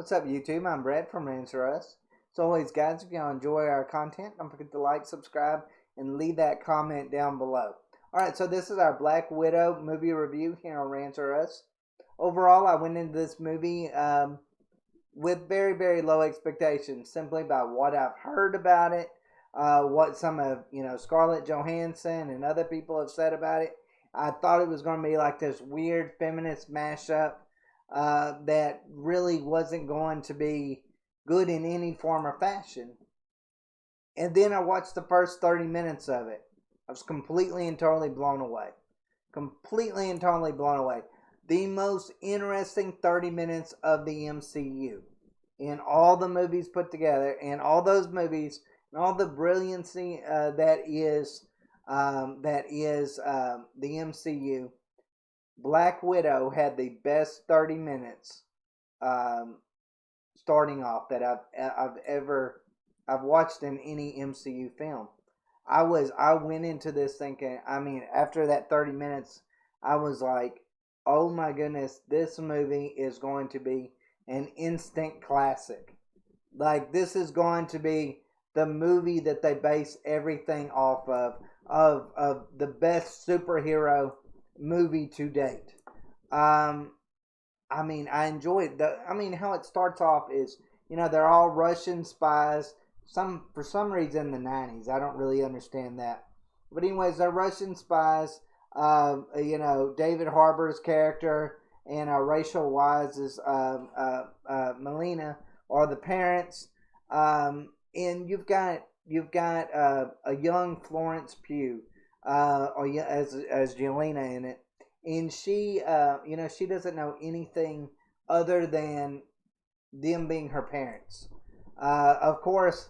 What's up, YouTube? I'm Brad from Rants. As always, guys, if y'all enjoy our content, don't forget to like, subscribe, and leave that comment down below. Alright, so this is our Black Widow movie review here on Rants. Overall, I went into this movie with very, very low expectations, simply by what I've heard about it, what some of, Scarlett Johansson and other people have said about it. I thought it was going to be like this weird feminist mashup that really wasn't going to be good in any form or fashion. And then I watched the first 30 minutes of it. I was completely and totally blown away. Completely and totally blown away. The most interesting 30 minutes of the MCU. In all the movies put together, and all those movies, and all the brilliancy that is the MCU, Black Widow had the best 30 minutes starting off that I've watched in any MCU film. I went into this thinking, after that 30 minutes, I was like, oh my goodness, this movie is going to be an instant classic. Like, this is going to be the movie that they base everything off of the best superhero movie to date. I enjoyed how it starts off is, they're all Russian spies. For some reason in the 90s. I don't really understand that. But anyways, they're Russian spies. David Harbour's character and Rachel Weisz's Melina are the parents. And you've got a young Florence Pugh as Yelena in it, and she she doesn't know anything other than them being her parents. Of course,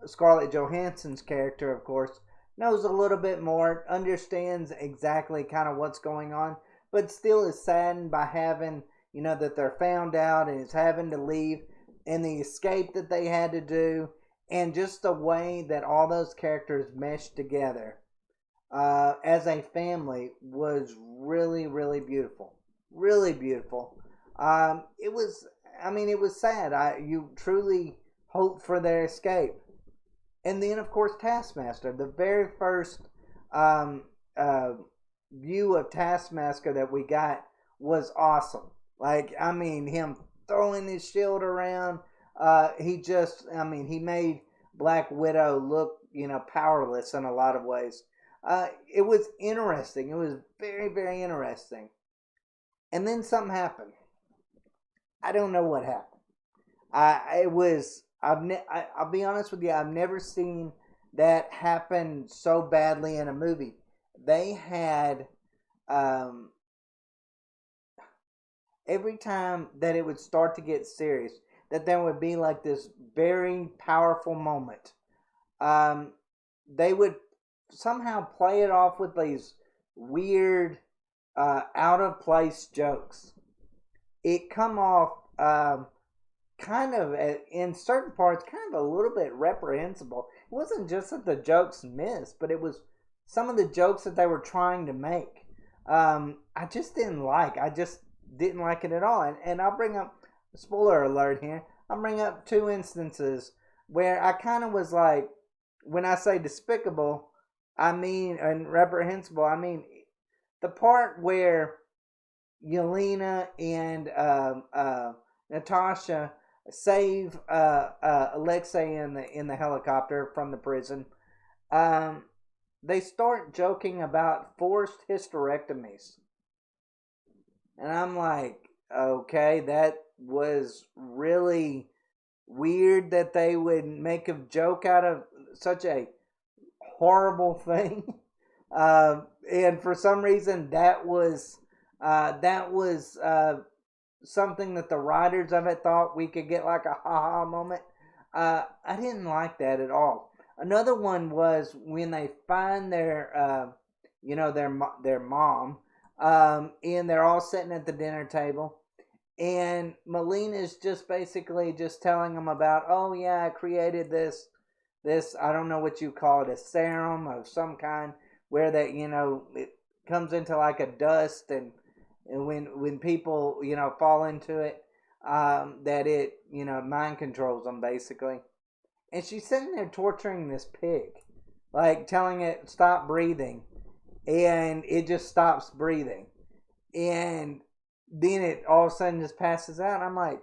Scarlett Johansson's character, of course, knows a little bit more, understands exactly kind of what's going on, but still is saddened by having, that they're found out and is having to leave, and the escape that they had to do, and just the way that all those characters meshed together as a family was really, really beautiful. Really beautiful. It was sad. You truly hope for their escape. And then, of course, Taskmaster. The very first view of Taskmaster that we got was awesome. Him throwing his shield around. He made Black Widow look, powerless in a lot of ways. It was interesting. It was very, very interesting. And then something happened. I don't know what happened. I'll be honest with you, I've never seen that happen so badly in a movie. They had, every time that it would start to get serious, that there would be like this very powerful moment. They would somehow play it off with these weird, out of place jokes. It come off kind of, in certain parts, kind of a little bit reprehensible. It wasn't just that the jokes missed, but it was some of the jokes that they were trying to make. I just didn't like. I just didn't like it at all. And I'll bring up, spoiler alert here, I'll bring up two instances where I kind of was like, when I say despicable, and reprehensible, the part where Yelena and Natasha save Alexei in the helicopter from the prison. They start joking about forced hysterectomies, and I'm like, okay, that was really weird that they would make a joke out of such a horrible thing. And for some reason, that was something that the writers of it thought we could get like a ha-ha moment. I didn't like that at all. Another one was when they find their mom, and they're all sitting at the dinner table, and Melina's just basically just telling them about, oh yeah, I created this, I don't know what you call it, a serum of some kind, where that, it comes into like a dust, and when people, fall into it, that it, mind controls them basically. And she's sitting there torturing this pig, like telling it stop breathing, and it just stops breathing, and then it all of a sudden just passes out. And I'm like,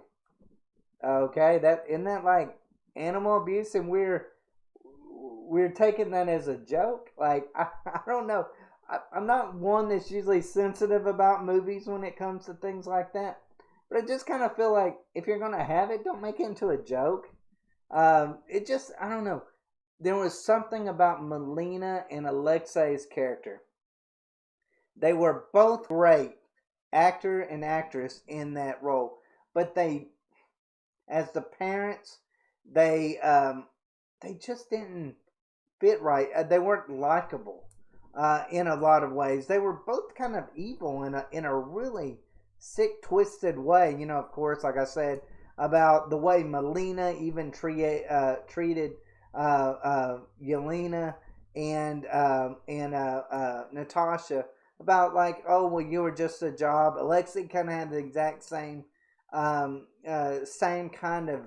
okay, that isn't that like animal abuse, and we're taking that as a joke. Like I don't know. I'm not one that's usually sensitive about movies when it comes to things like that, but I just kind of feel like if you're gonna have it, don't make it into a joke. It just I don't know. There was something about Melina and Alexei's character. They were both great actor and actress in that role, but as the parents, they they just didn't fit right. They weren't likable in a lot of ways. They were both kind of evil in a really sick, twisted way. Of course, like I said about the way Melina even treated Yelena and Natasha, about like, oh well, you were just a job. Alexei kind of had the exact same kind of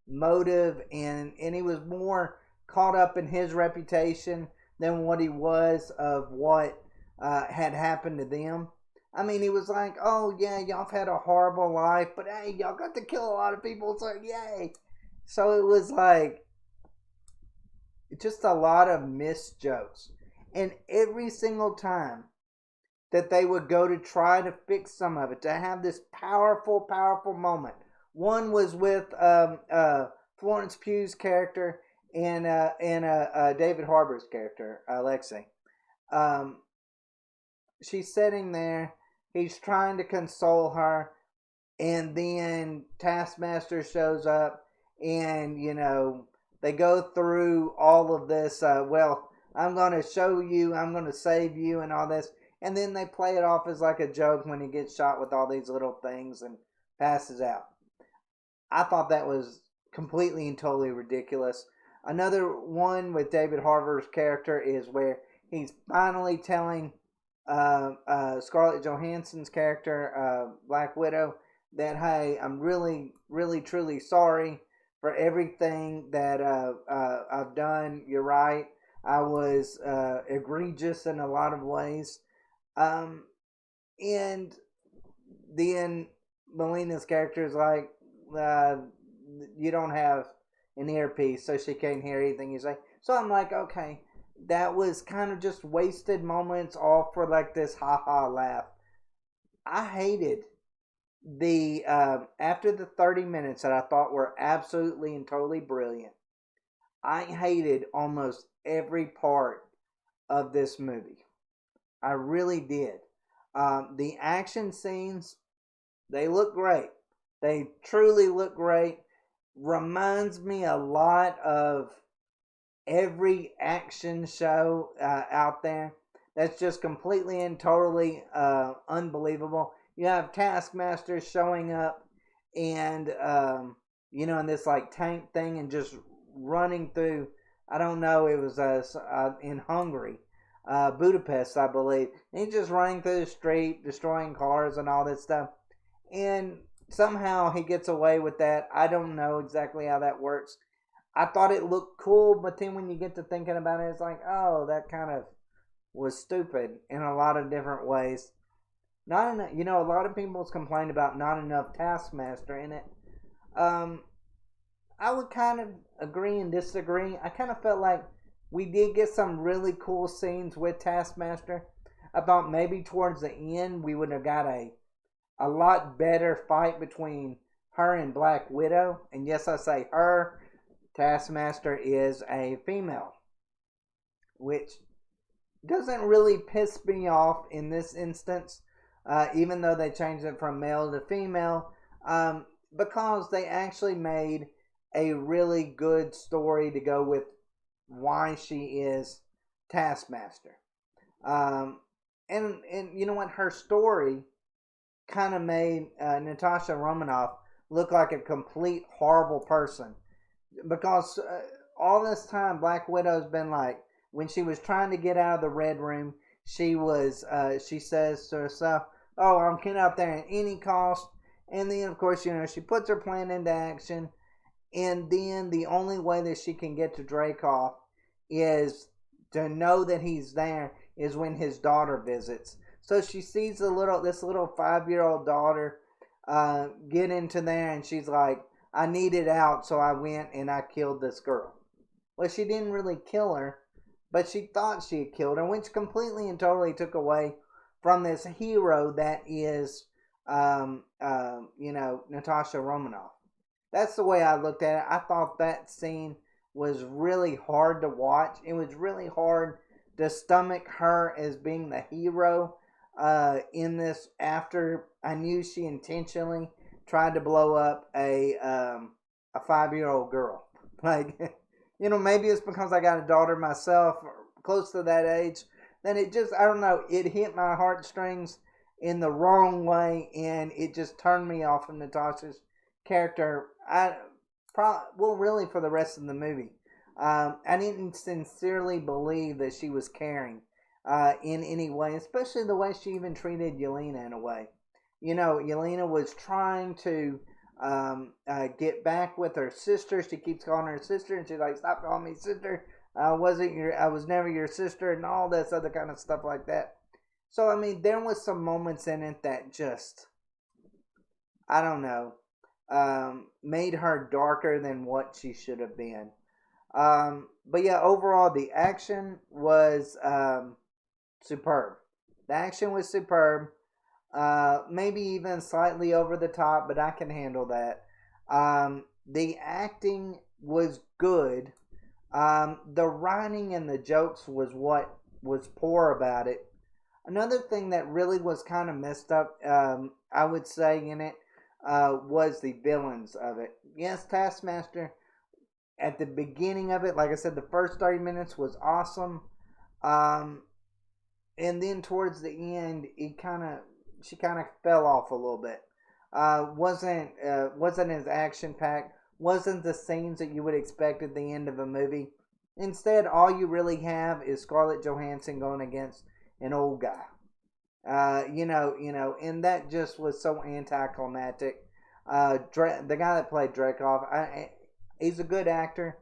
motive, and he was more caught up in his reputation than what he was of what had happened to them. I mean, he was like, oh yeah, y'all have had a horrible life, but hey, y'all got to kill a lot of people, so yay. So it was like just a lot of missed jokes. And every single time that they would go to try to fix some of it, to have this powerful, powerful moment. One was with Florence Pugh's character and David Harbour's character, Alexei. Um, she's sitting there. He's trying to console her, and then Taskmaster shows up, and they go through all of this. Well, I'm going to show you. I'm going to save you, and all this. And then they play it off as like a joke when he gets shot with all these little things and passes out. I thought that was completely and totally ridiculous. Another one with David Harbour's character is where he's finally telling Scarlett Johansson's character, Black Widow, that, hey, I'm really, really, truly sorry for everything that I've done. You're right. I was egregious in a lot of ways. Um, and then Melina's character is like, uh, you don't have an earpiece, so she can't hear anything you say. So I'm like, okay, that was kind of just wasted moments, all for like this ha ha laugh. I hated the after the 30 minutes that I thought were absolutely and totally brilliant. I hated almost every part of this movie. I really did. The action scenes, they look great. They truly look great. Reminds me a lot of every action show out there. That's just completely and totally unbelievable. You have Taskmaster showing up and, in this like tank thing and just running through, I don't know, it was in Hungary, Budapest, I believe. And he's just running through the street, destroying cars and all this stuff. And somehow he gets away with that. I don't know exactly how that works. I thought it looked cool, but then when you get to thinking about it, it's like, oh, that kind of was stupid in a lot of different ways. Not enough, a lot of people's complained about not enough Taskmaster in it. Um, I would kind of agree and disagree. I kind of felt like we did get some really cool scenes with Taskmaster. I thought maybe towards the end we would have got a lot better fight between her and Black Widow. And yes, I say her. Taskmaster is a female, which doesn't really piss me off in this instance, even though they changed it from male to female, because they actually made a really good story to go with why she is Taskmaster. And you know what? Her story kind of made Natasha Romanoff look like a complete horrible person, because all this time Black Widow's been like, when she was trying to get out of the Red Room, she says to herself, oh, I'm getting out there at any cost. And then, of course, she puts her plan into action. And then the only way that she can get to Dreykov is to know that he's there is when his daughter visits. So she sees this little 5-year-old daughter get into there, and she's like, "I need it out, so I went and I killed this girl." Well, she didn't really kill her, but she thought she had killed her, which completely and totally took away from this hero that is, Natasha Romanoff. That's the way I looked at it. I thought that scene was really hard to watch. It was really hard to stomach her as being the hero in this. After I knew she intentionally tried to blow up a 5-year-old girl. Like, maybe it's because I got a daughter myself, close to that age. Then it just, I don't know, it hit my heartstrings in the wrong way, and it just turned me off of Natasha's character. Really for the rest of the movie. I didn't sincerely believe that she was caring in any way, especially the way she even treated Yelena in a way. Yelena was trying to get back with her sister. She keeps calling her sister, and she's like, "Stop calling me sister. I was never your sister," and all this other kind of stuff like that. So I mean, there was some moments in it that just, I don't know, made her darker than what she should have been. But yeah, overall, the action was superb. The action was superb. Maybe even slightly over the top, but I can handle that. The acting was good. The writing and the jokes was what was poor about it. Another thing that really was kind of messed up, I would say, in it, was the villains of it. Yes, Taskmaster, at the beginning of it, like I said, the first 30 minutes was awesome. And then towards the end, she kind of fell off a little bit. Wasn't as action packed. Wasn't the scenes that you would expect at the end of a movie. Instead, all you really have is Scarlett Johansson going against an old guy. And that just was so anticlimactic. The guy that played Dreykov, he's a good actor.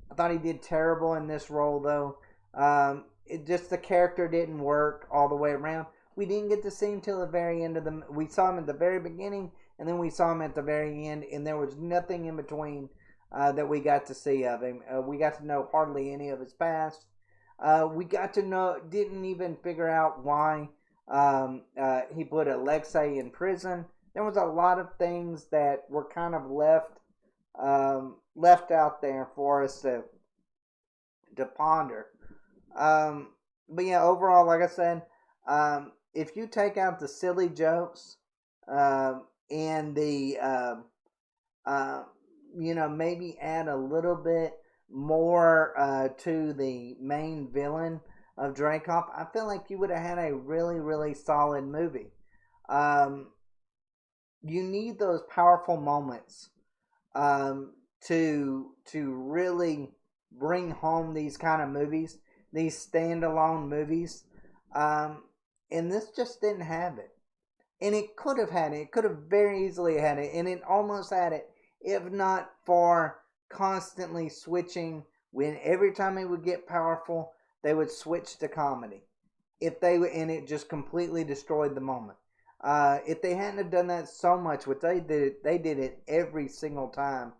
I thought he did terrible in this role, though. The character didn't work all the way around. We didn't get to see him till the very end of we saw him at the very beginning, and then we saw him at the very end, and there was nothing in between that we got to see of him. We got to know hardly any of his past. Didn't even figure out why he put Alexei in prison. There was a lot of things that were kind of left out there for us to ponder. But yeah, overall, like I said, if you take out the silly jokes and the maybe add a little bit more to the main villain of Dreykov, I feel like you would have had a really, really solid movie. You need those powerful moments to really bring home these kind of movies, these standalone movies. And this just didn't have it. And it could have had it. It could have very easily had it. And it almost had it, if not for constantly switching. When every time it would get powerful, they would switch to comedy. And it just completely destroyed the moment. If they hadn't have done that so much, which they did it every single time,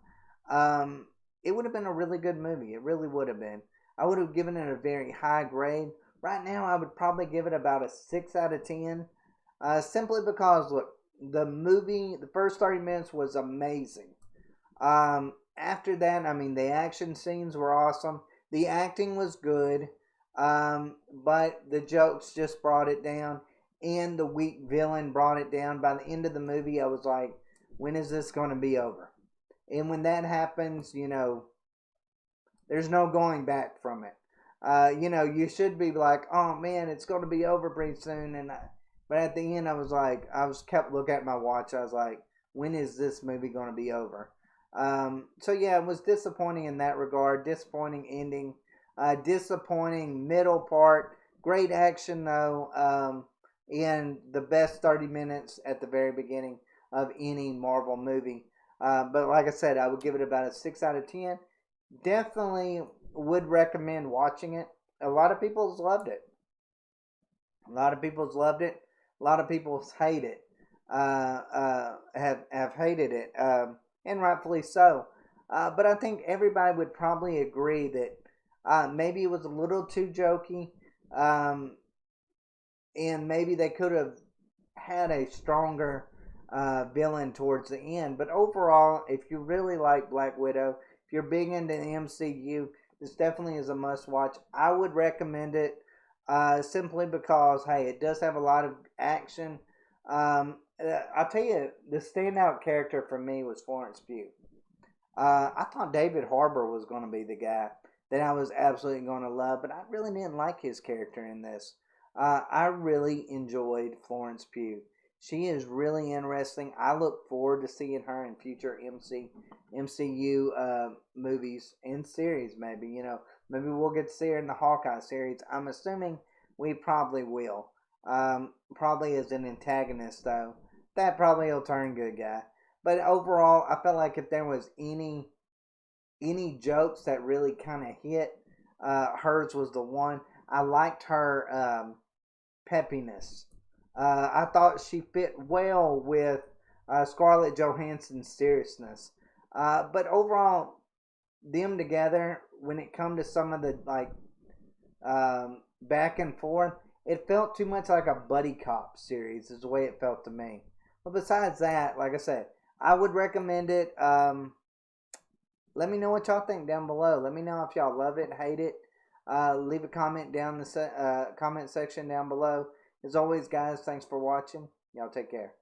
it would have been a really good movie. It really would have been. I would have given it a very high grade. Right now, I would probably give it about a 6 out of 10. Simply because, look, the first 30 minutes was amazing. After that, I mean, the action scenes were awesome. The acting was good. But the jokes just brought it down. And the weak villain brought it down. By the end of the movie, I was like, when is this going to be over? And when that happens, there's no going back from it. You should be like, oh man, it's going to be over pretty soon. But at the end, kept looking at my watch. I was like, when is this movie going to be over? So yeah, it was disappointing in that regard. Disappointing ending. Disappointing middle part. Great action though. In the best 30 minutes at the very beginning. of any Marvel movie. But like I said, I would give it about a 6 out of 10. Definitely would recommend watching it. A lot of people's loved it. A lot of people's loved it. A lot of people's hate it. Have hated it, and rightfully so. But I think everybody would probably agree that maybe it was a little too jokey, um, and maybe they could have had a stronger villain towards the end. But overall, if you really like Black Widow, if you're big into the MCU, this definitely is a must watch. I would recommend it simply because, hey, it does have a lot of action. I'll tell you, the standout character for me was Florence Pugh. I thought David Harbour was going to be the guy that I was absolutely going to love, but I really didn't like his character in this. I really enjoyed Florence Pugh. She is really interesting. I look forward to seeing her in future MCU movies and series. Maybe maybe we'll get to see her in the Hawkeye series. I'm assuming we probably will. Probably as an antagonist though. That probably will turn good guy. But overall, I felt like if there was any jokes that really kind of hit, hers was the one. I liked her peppiness. I thought she fit well with Scarlett Johansson's seriousness. But overall, them together, when it come to some of the back and forth, it felt too much like a buddy cop series. Is the way it felt to me. But besides that, like I said, I would recommend it. Let me know what y'all think down below. Let me know if y'all love it, hate it. Leave a comment down the comment section down below. As always, guys, thanks for watching. Y'all take care.